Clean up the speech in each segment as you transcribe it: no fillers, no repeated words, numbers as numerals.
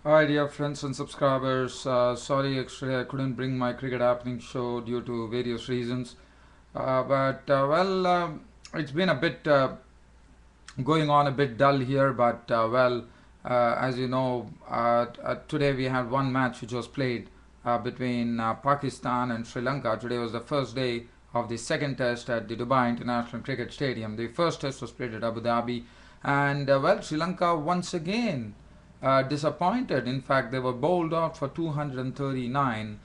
Hi, dear friends and subscribers. Sorry, actually, I couldn't bring my cricket happening show due to various reasons. But it's been a bit going on a bit dull here. But as you know, today we had one match which was played between Pakistan and Sri Lanka. Today was the first day of the second test at the Dubai International Cricket Stadium. The first test was played at Abu Dhabi, and Sri Lanka once again disappointed. In fact, they were bowled out for 239,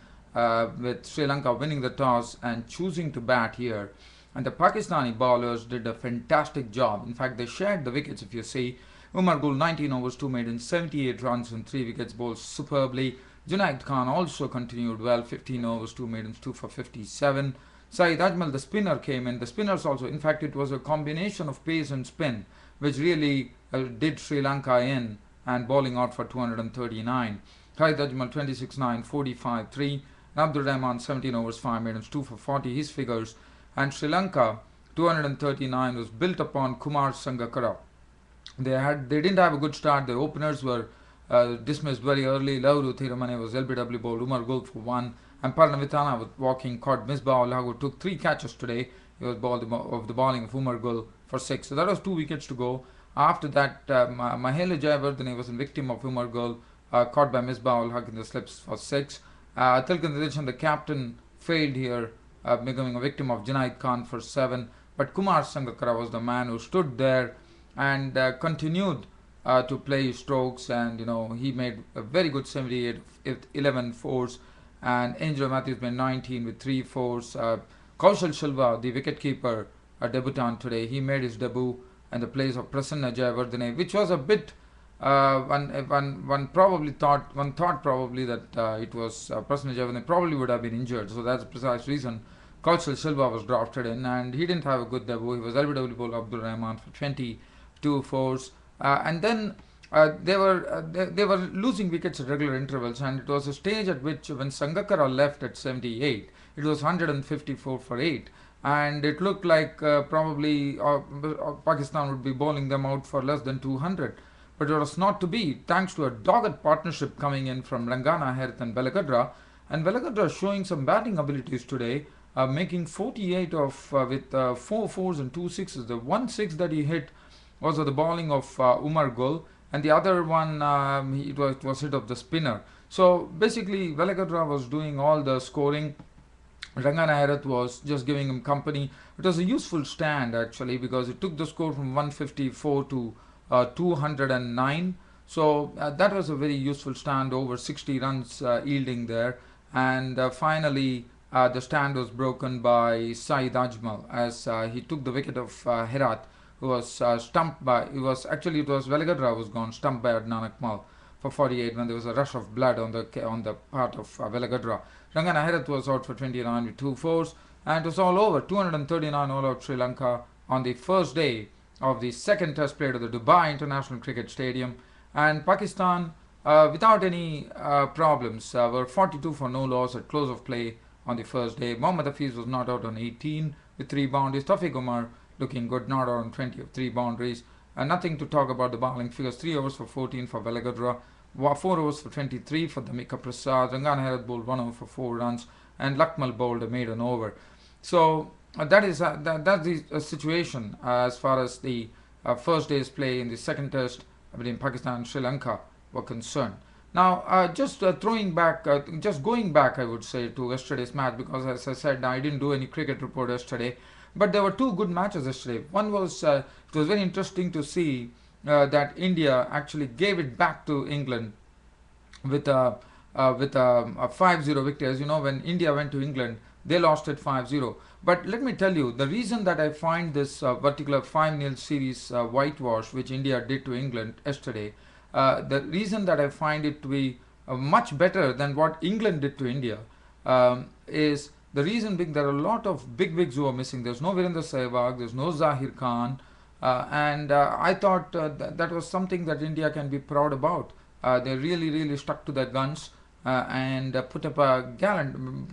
with Sri Lanka winning the toss and choosing to bat here. And the Pakistani bowlers did a fantastic job. In fact, they shared the wickets. If you see, Umar Gul 19 overs, 2 maidens, 78 runs and 3 wickets, bowled superbly. Junaid Khan also continued well, 15 overs, 2 maidens, 2 for 57. Saeed Ajmal, the spinner, came in. The spinners also, in fact, it was a combination of pace and spin which really did Sri Lanka in, and bowling out for 239. Saeed Ajmal 26-9, 45-3. And Abdur Rahman 17 overs, 5 maidens, 2 for 40. His figures. And Sri Lanka 239 was built upon Kumar Sangakkara. They didn't have a good start. The openers were dismissed very early. Lauru Thiramane was LBW bowled, Umar Gul for 1, and Parnavitana with walking caught Misbah ul who took 3 catches today. He was bowled of the bowling of Umar Gul for 6. So that was 2 wickets to go. After that, Mahela Jayawardene was a victim of Umar Gul, caught by Misbah ul in the slips for 6. Tilkan the captain, failed here, becoming a victim of Junaid Khan for 7. But Kumar Sangakkara was the man who stood there and continued to play strokes, and he made a very good 78 with 11 fours, and Angelo Matthews made 19 with 3 fours. Kaushal Shalva, the wicketkeeper, a debutant today, he made his debut in the place of Prasanna Jayawardene, which was a bit one thought probably that it was Prasanna Jayawardene probably would have been injured, so that's the precise reason Kaushal Silva was drafted in, and he didn't have a good debut. He was LBW bowler Abdul Rahman for 22 fours, and then they were losing wickets at regular intervals, and it was a stage at which when Sangakkara left at 78, it was 154 for 8, and it looked like probably Pakistan would be bowling them out for less than 200. But it was not to be, thanks to a dogged partnership coming in from Langana, Harith and Belagadra. And Belagadra showing some batting abilities today, making 48 of with 4 fours and 2 sixes. The 1 6 that he hit was the bowling of Umar Gul, and the other one it was hit of the spinner. So basically, Belagadra was doing all the scoring. Rangana Herath was just giving him company. It was a useful stand actually, because it took the score from 154 to 209. So that was a very useful stand, over 60 runs yielding there. And finally, the stand was broken by Saeed Ajmal as he took the wicket of Herath, who was stumped by. It was Velagadra who was gone, stumped by Adnan Akmal for 48 when there was a rush of blood on the part of Velagadra. Rangana Herath was out for 29 with 2 fours, and it was all over. 239 all out Sri Lanka on the first day of the second test played at the Dubai International Cricket Stadium. And Pakistan, without any problems, were 42 for no loss at close of play on the first day. Mohammad Hafiz was not out on 18 with 3 boundaries. Tawfiq Umar looking good, not out on 20 of 3 boundaries. Nothing to talk about the bowling figures. 3 overs for 14 for Velagadra, 4 overs for 23 for Damika Prasad. Rangana Herath bowled 1 over for 4 runs, and Lakmal bowled a maiden over. So that's the situation as far as the first day's play in the second test between Pakistan and Sri Lanka were concerned. Now, just going back, I would say, to yesterday's match, because as I said, I didn't do any cricket report yesterday, but there were 2 good matches yesterday. One was it was very interesting to see that India actually gave it back to England with a 5-0 victory. As you know, when India went to England, they lost it 5-0. But let me tell you, the reason that I find this particular 5-0 series whitewash which India did to England yesterday, the reason that I find it to be much better than what England did to India is the reason being there are a lot of big wigs who are missing. There's no Virendra Sehwag, there's no Zahir Khan, and I thought that was something that India can be proud about. They really stuck to their guns and put up a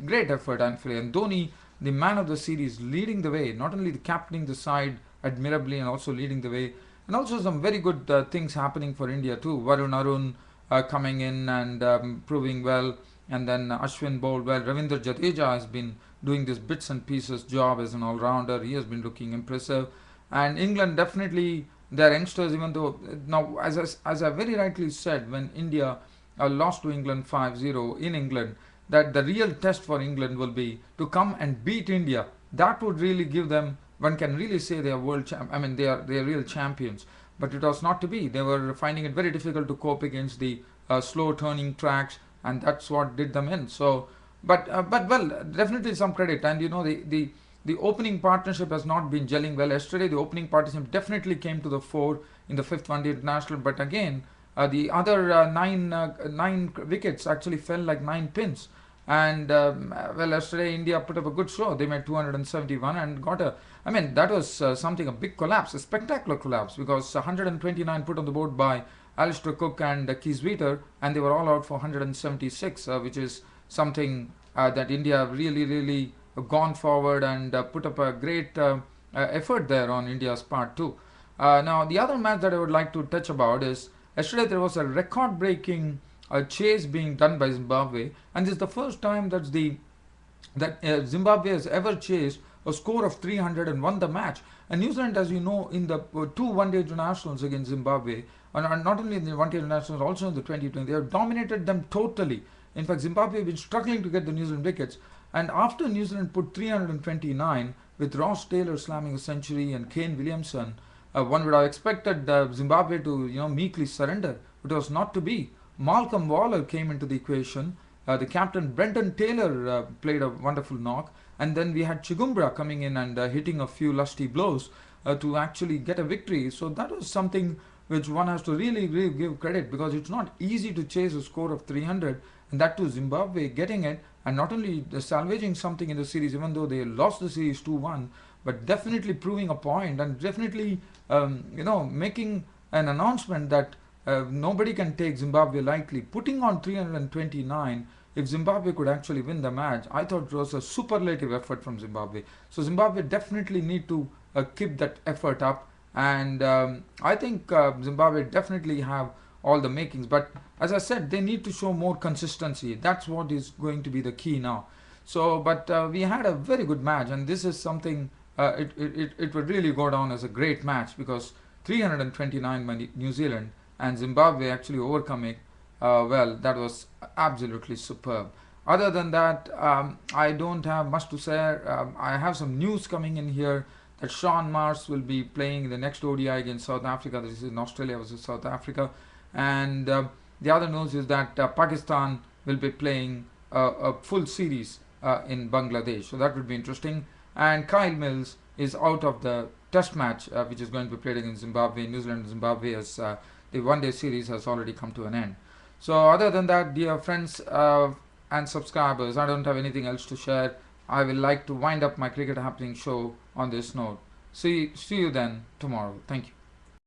great effort, actually. And Dhoni, the man of the series, leading the way, not only captaining the side admirably and also leading the way, and also some very good things happening for India too. Varun Arun coming in and proving well. And then Ashwin bowled well. Ravindra Jadeja has been doing this bits and pieces job as an all-rounder. He has been looking impressive. And England definitely, their youngsters, even though now, as I very rightly said, when India lost to England 5-0 in England, that the real test for England will be to come and beat India. That would really give them, one can really say they are I mean, they are real champions. But it was not to be. They were finding it very difficult to cope against the slow turning tracks, and that's what did them in. So, but well, definitely some credit. And the opening partnership has not been gelling well. Yesterday, the opening partnership definitely came to the fore in the fifth one day international, but again, the other nine wickets actually fell like nine pins. And well, yesterday India put up a good show. They made 271 and got a. I mean, that was something, a big collapse, a spectacular collapse, because 129 put on the board by Alistair Cook and Keith Wheater, and they were all out for 176, which is something that India really, really gone forward and put up a great effort there on India's part too. Now, the other match that I would like to touch about is yesterday there was a record-breaking chase being done by Zimbabwe, and this is the first time that Zimbabwe has ever chased a score of 300 and won the match. And New Zealand, as you know, in the two one-day internationals against Zimbabwe, and not only in the one-day internationals, also in the 2020, they have dominated them totally. In fact, Zimbabwe have been struggling to get the New Zealand wickets. And after New Zealand put 329, with Ross Taylor slamming a century and Kane Williamson, one would have expected Zimbabwe to meekly surrender. It was not to be. Malcolm Waller came into the equation. The captain Brendan Taylor played a wonderful knock, and then we had Chigumbura coming in and hitting a few lusty blows to actually get a victory. So that was something which one has to really, really give credit, because it's not easy to chase a score of 300, and that too Zimbabwe getting it, and not only salvaging something in the series, even though they lost the series 2-1, but definitely proving a point, and definitely making an announcement that nobody can take Zimbabwe lightly. Putting on 329, if Zimbabwe could actually win the match, I thought it was a superlative effort from Zimbabwe. So Zimbabwe definitely need to keep that effort up, and I think Zimbabwe definitely have all the makings. But as I said, they need to show more consistency. That's what is going to be the key now. So, but we had a very good match, and this is something. It would really go down as a great match, because 329 by New Zealand and Zimbabwe actually overcoming, well, that was absolutely superb. Other than that, I don't have much to say. I have some news coming in here that Sean Marsh will be playing the next ODI against South Africa. This is in Australia versus South Africa. And the other news is that Pakistan will be playing a full series in Bangladesh. So that would be interesting. And Kyle Mills is out of the test match, which is going to be played against Zimbabwe. New Zealand and Zimbabwe, as the one-day series has already come to an end. So other than that, dear friends and subscribers, I don't have anything else to share. I will like to wind up my Cricket Happening show on this note. See you then tomorrow. Thank you.